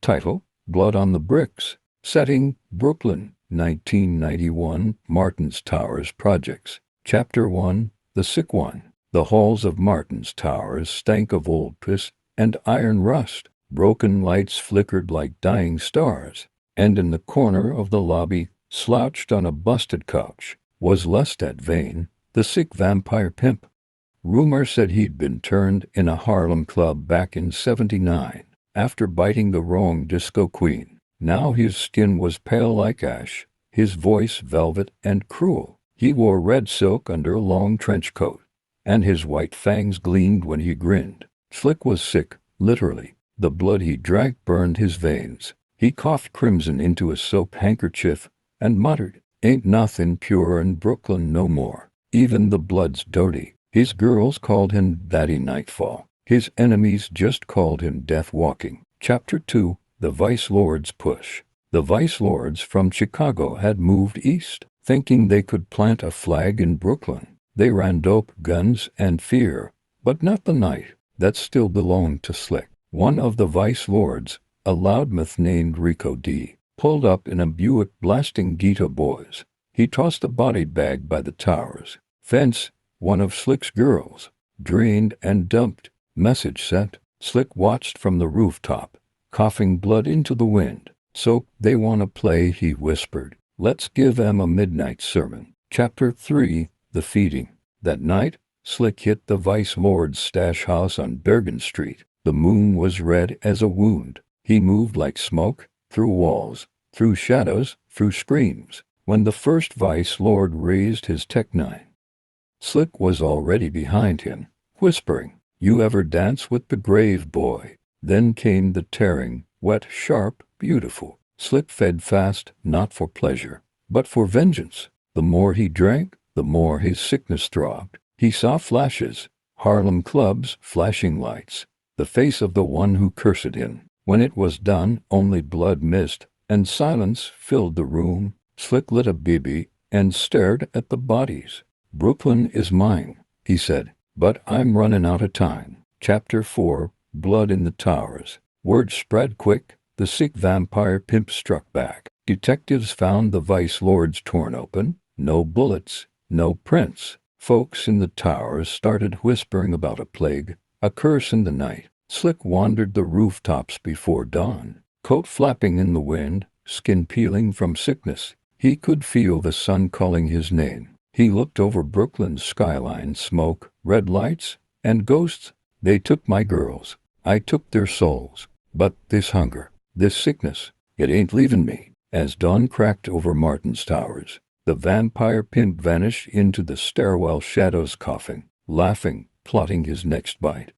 Title: Blood on the Bricks. Setting: Brooklyn, 1991. Martin's Towers Projects. Chapter 1: The Sick One. The halls of Martin's Towers stank of old piss and iron rust. Broken lights flickered like dying stars, and in the corner of the lobby, slouched on a busted couch, was Lestat Vane, the sick vampire pimp. Rumor said he'd been turned in a Harlem club back in '79, after biting the wrong disco queen. Now his skin was pale like ash, his voice velvet and cruel. He wore red silk under a long trench coat, and his white fangs gleamed when he grinned. Slick was sick, literally. The blood he drank burned his veins. He coughed crimson into a soap handkerchief and muttered, "Ain't nothing pure in Brooklyn no more. Even the blood's dirty." His girls called him Daddy Nightfall. His enemies just called him Death Walking. Chapter 2: The Vice Lord's Push. The Vice Lords from Chicago had moved east, thinking they could plant a flag in Brooklyn. They ran dope, guns, and fear, but not the night. That still belonged to Slick. One of the Vice Lords, a loudmouth named Rico D., pulled up in a Buick blasting Ghetto Boys. He tossed a body bag by the towers. Fence, one of Slick's girls. Drained and dumped. Message sent. Slick watched from the rooftop, coughing blood into the wind. "So, they want to play," he whispered. "Let's give 'em a midnight sermon." Chapter 3: The Feeding. That night, Slick hit the Vice Lord's stash house on Bergen Street. The moon was red as a wound. He moved like smoke, through walls, through shadows, through screams. When the first Vice Lord raised his Tech-9, Slick was already behind him, whispering, "You ever dance with the grave, boy?" Then came the tearing, wet, sharp, beautiful. Slick fed fast, not for pleasure, but for vengeance. The more he drank, the more his sickness throbbed. He saw flashes, Harlem clubs, flashing lights, the face of the one who cursed him. When it was done, only blood, mist, and silence filled the room. Slick lit a BB and stared at the bodies. "Brooklyn is mine," he said, "but I'm running out of time." Chapter 4: Blood in the Towers. Word spread quick. The sick vampire pimp struck back. Detectives found the Vice Lords torn open. No bullets, no prints. Folks in the towers started whispering about a plague, a curse in the night. Slick wandered the rooftops before dawn, coat flapping in the wind, skin peeling from sickness. He could feel the sun calling his name. He looked over Brooklyn's skyline, smoke, red lights, and ghosts. "They took my girls. I took their souls. But this hunger, this sickness, it ain't leaving me." As dawn cracked over Martin's Towers, the vampire pimp vanished into the stairwell shadows, coughing, laughing, plotting his next bite.